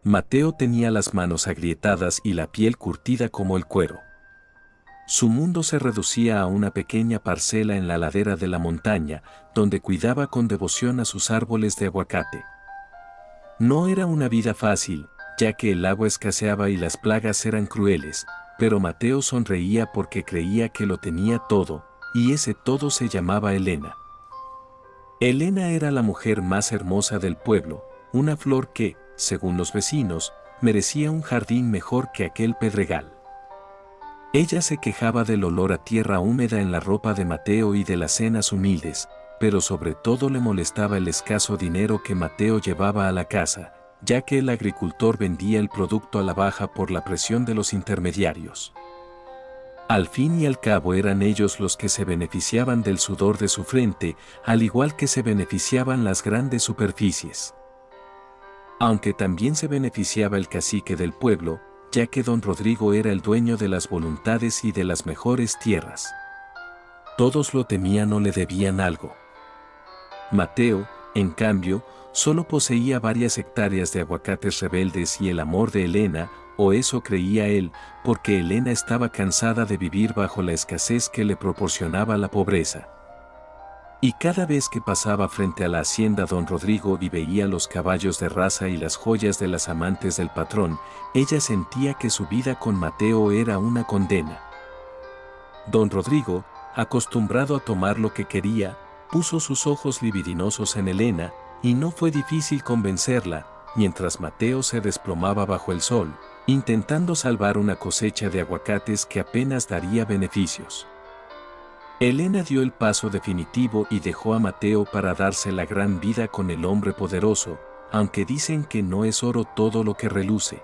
Mateo tenía las manos agrietadas y la piel curtida como el cuero. Su mundo se reducía a una pequeña parcela en la ladera de la montaña, donde cuidaba con devoción a sus árboles de aguacate. No era una vida fácil, ya que el agua escaseaba y las plagas eran crueles, pero Mateo sonreía porque creía que lo tenía todo, y ese todo se llamaba Elena. Elena era la mujer más hermosa del pueblo, una flor que, según los vecinos, merecía un jardín mejor que aquel pedregal. Ella se quejaba del olor a tierra húmeda en la ropa de Mateo y de las cenas humildes, pero sobre todo le molestaba el escaso dinero que Mateo llevaba a la casa, ya que el agricultor vendía el producto a la baja por la presión de los intermediarios. Al fin y al cabo eran ellos los que se beneficiaban del sudor de su frente, al igual que se beneficiaban las grandes superficies. Aunque también se beneficiaba el cacique del pueblo, ya que don Rodrigo era el dueño de las voluntades y de las mejores tierras. Todos lo temían o le debían algo. Mateo, en cambio, solo poseía varias hectáreas de aguacates rebeldes y el amor de Elena, o eso creía él, porque Elena estaba cansada de vivir bajo la escasez que le proporcionaba la pobreza. Y cada vez que pasaba frente a la hacienda don Rodrigo y veía los caballos de raza y las joyas de las amantes del patrón, ella sentía que su vida con Mateo era una condena. Don Rodrigo, acostumbrado a tomar lo que quería, puso sus ojos libidinosos en Elena, y no fue difícil convencerla, mientras Mateo se desplomaba bajo el sol, intentando salvar una cosecha de aguacates que apenas daría beneficios. Elena dio el paso definitivo y dejó a Mateo para darse la gran vida con el hombre poderoso, aunque dicen que no es oro todo lo que reluce.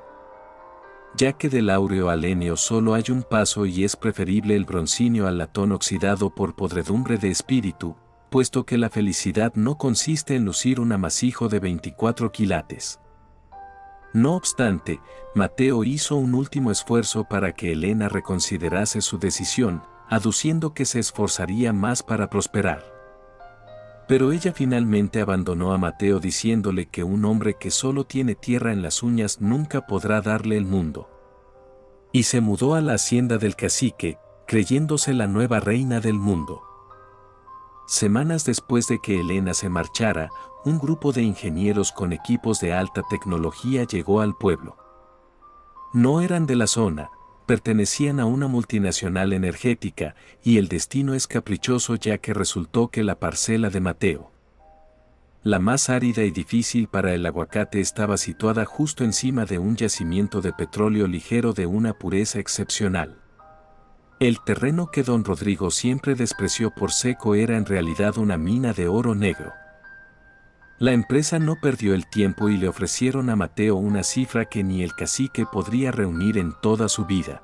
Ya que del áureo al éneo solo hay un paso y es preferible el broncíneo al latón oxidado por podredumbre de espíritu, puesto que la felicidad no consiste en lucir un amasijo de 24 quilates. No obstante, Mateo hizo un último esfuerzo para que Elena reconsiderase su decisión, aduciendo que se esforzaría más para prosperar. Pero ella finalmente abandonó a Mateo diciéndole que un hombre que solo tiene tierra en las uñas nunca podrá darle el mundo. Y se mudó a la hacienda del cacique, creyéndose la nueva reina del mundo. Semanas después de que Elena se marchara, un grupo de ingenieros con equipos de alta tecnología llegó al pueblo. No eran de la zona, pertenecían a una multinacional energética, y el destino es caprichoso ya que resultó que la parcela de Mateo, la más árida y difícil para el aguacate, estaba situada justo encima de un yacimiento de petróleo ligero de una pureza excepcional. El terreno que don Rodrigo siempre despreció por seco era en realidad una mina de oro negro. La empresa no perdió el tiempo y le ofrecieron a Mateo una cifra que ni el cacique podría reunir en toda su vida.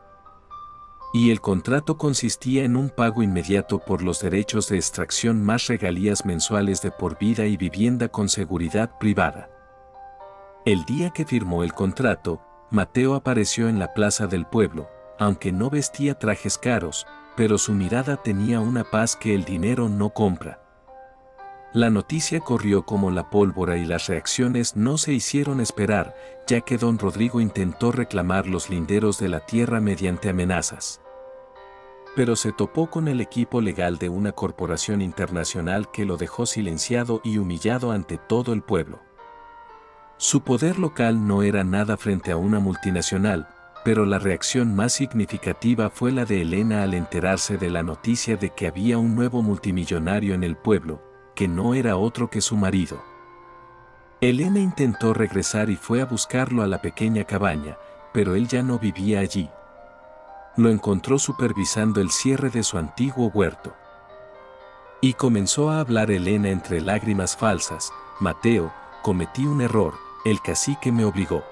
Y el contrato consistía en un pago inmediato por los derechos de extracción más regalías mensuales de por vida y vivienda con seguridad privada. El día que firmó el contrato, Mateo apareció en la plaza del pueblo, aunque no vestía trajes caros, pero su mirada tenía una paz que el dinero no compra. La noticia corrió como la pólvora y las reacciones no se hicieron esperar, ya que don Rodrigo intentó reclamar los linderos de la tierra mediante amenazas. Pero se topó con el equipo legal de una corporación internacional que lo dejó silenciado y humillado ante todo el pueblo. Su poder local no era nada frente a una multinacional, pero la reacción más significativa fue la de Elena al enterarse de la noticia de que había un nuevo multimillonario en el pueblo, que no era otro que su marido. Elena intentó regresar y fue a buscarlo a la pequeña cabaña, pero él ya no vivía allí. Lo encontró supervisando el cierre de su antiguo huerto. Y comenzó a hablar Elena entre lágrimas falsas: Mateo, cometí un error, el cacique me obligó.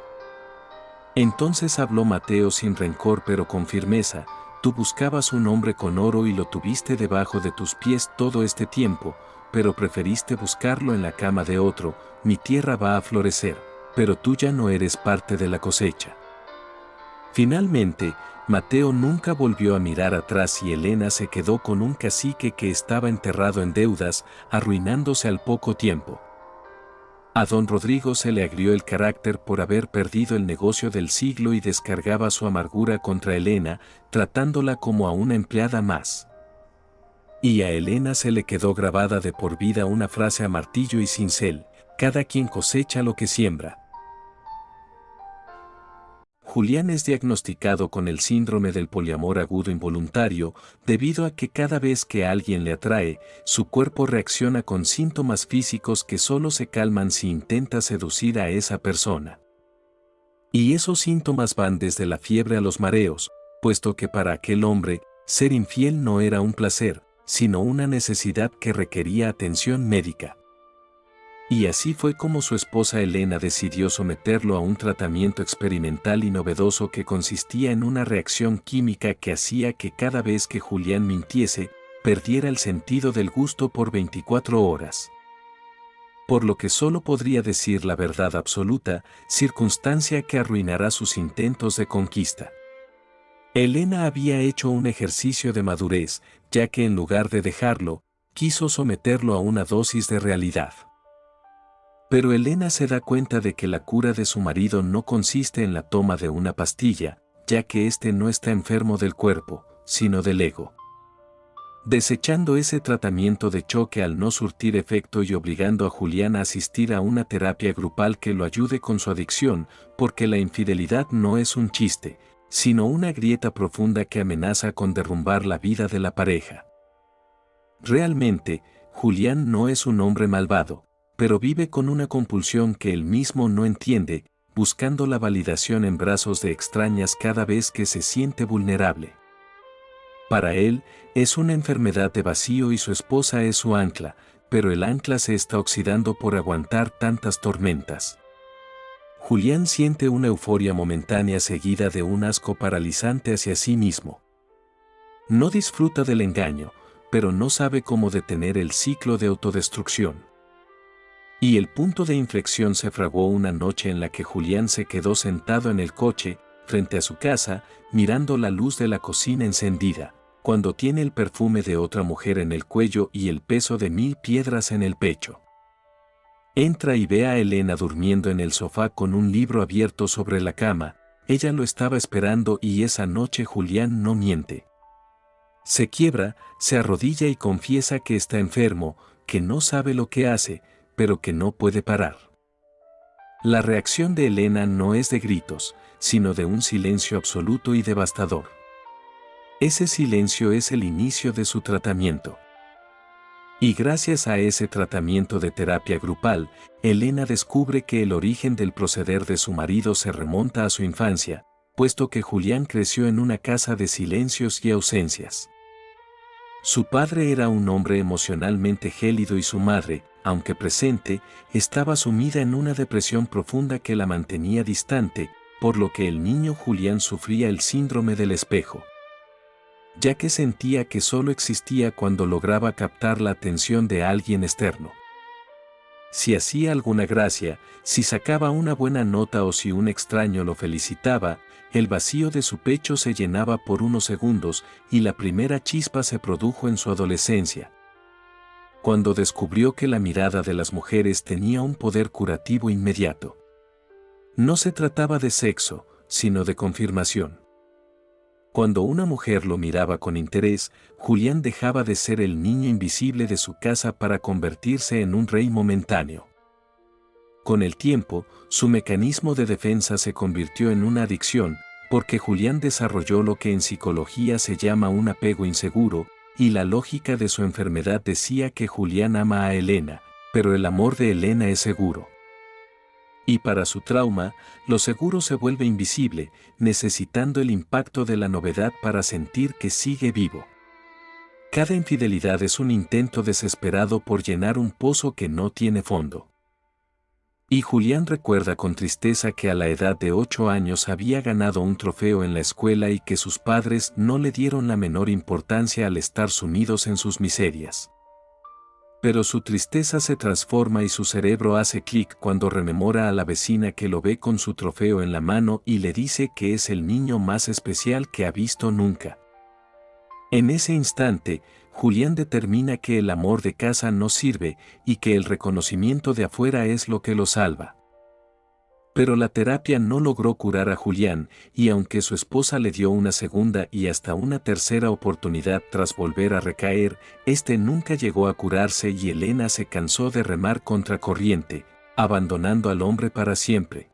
Entonces habló Mateo sin rencor pero con firmeza: tú buscabas un hombre con oro y lo tuviste debajo de tus pies todo este tiempo, pero preferiste buscarlo en la cama de otro. Mi tierra va a florecer, pero tú ya no eres parte de la cosecha. Finalmente, Mateo nunca volvió a mirar atrás y Elena se quedó con un cacique que estaba enterrado en deudas, arruinándose al poco tiempo. A don Rodrigo se le agrió el carácter por haber perdido el negocio del siglo y descargaba su amargura contra Elena, tratándola como a una empleada más. Y a Elena se le quedó grabada de por vida una frase a martillo y cincel: cada quien cosecha lo que siembra. Julián es diagnosticado con el síndrome del poliamor agudo involuntario, debido a que cada vez que alguien le atrae, su cuerpo reacciona con síntomas físicos que solo se calman si intenta seducir a esa persona. Y esos síntomas van desde la fiebre a los mareos, puesto que para aquel hombre, ser infiel no era un placer, sino una necesidad que requería atención médica. Y así fue como su esposa Elena decidió someterlo a un tratamiento experimental y novedoso que consistía en una reacción química que hacía que cada vez que Julián mintiese, perdiera el sentido del gusto por 24 horas. Por lo que solo podría decir la verdad absoluta, circunstancia que arruinará sus intentos de conquista. Elena había hecho un ejercicio de madurez, ya que en lugar de dejarlo, quiso someterlo a una dosis de realidad. Pero Elena se da cuenta de que la cura de su marido no consiste en la toma de una pastilla, ya que éste no está enfermo del cuerpo, sino del ego. Desechando ese tratamiento de choque al no surtir efecto y obligando a Julián a asistir a una terapia grupal que lo ayude con su adicción, porque la infidelidad no es un chiste, sino una grieta profunda que amenaza con derrumbar la vida de la pareja. Realmente, Julián no es un hombre malvado, pero vive con una compulsión que él mismo no entiende, buscando la validación en brazos de extrañas cada vez que se siente vulnerable. Para él, es una enfermedad de vacío y su esposa es su ancla, pero el ancla se está oxidando por aguantar tantas tormentas. Julián siente una euforia momentánea seguida de un asco paralizante hacia sí mismo. No disfruta del engaño, pero no sabe cómo detener el ciclo de autodestrucción. Y el punto de inflexión se fraguó una noche en la que Julián se quedó sentado en el coche, frente a su casa, mirando la luz de la cocina encendida, cuando tiene el perfume de otra mujer en el cuello y el peso de 1000 piedras en el pecho. Entra y ve a Elena durmiendo en el sofá con un libro abierto sobre la cama. Ella lo estaba esperando y esa noche Julián no miente. Se quiebra, se arrodilla y confiesa que está enfermo, que no sabe lo que hace, pero que no puede parar. La reacción de Elena no es de gritos, sino de un silencio absoluto y devastador. Ese silencio es el inicio de su tratamiento. Y gracias a ese tratamiento de terapia grupal, Elena descubre que el origen del proceder de su marido se remonta a su infancia, puesto que Julián creció en una casa de silencios y ausencias. Su padre era un hombre emocionalmente gélido y su madre, aunque presente, estaba sumida en una depresión profunda que la mantenía distante, por lo que el niño Julián sufría el síndrome del espejo, ya que sentía que solo existía cuando lograba captar la atención de alguien externo. Si hacía alguna gracia, si sacaba una buena nota o si un extraño lo felicitaba, el vacío de su pecho se llenaba por unos segundos y la primera chispa se produjo en su adolescencia, cuando descubrió que la mirada de las mujeres tenía un poder curativo inmediato. No se trataba de sexo, sino de confirmación. Cuando una mujer lo miraba con interés, Julián dejaba de ser el niño invisible de su casa para convertirse en un rey momentáneo. Con el tiempo, su mecanismo de defensa se convirtió en una adicción, porque Julián desarrolló lo que en psicología se llama un apego inseguro, y la lógica de su enfermedad decía que Julián ama a Elena, pero el amor de Elena es seguro. Y para su trauma, lo seguro se vuelve invisible, necesitando el impacto de la novedad para sentir que sigue vivo. Cada infidelidad es un intento desesperado por llenar un pozo que no tiene fondo. Y Julián recuerda con tristeza que a la edad de 8 años había ganado un trofeo en la escuela y que sus padres no le dieron la menor importancia al estar sumidos en sus miserias. Pero su tristeza se transforma y su cerebro hace clic cuando rememora a la vecina que lo ve con su trofeo en la mano y le dice que es el niño más especial que ha visto nunca. En ese instante, Julián determina que el amor de casa no sirve y que el reconocimiento de afuera es lo que lo salva. Pero la terapia no logró curar a Julián, y aunque su esposa le dio una segunda y hasta una tercera oportunidad tras volver a recaer, este nunca llegó a curarse y Elena se cansó de remar contra corriente, abandonando al hombre para siempre.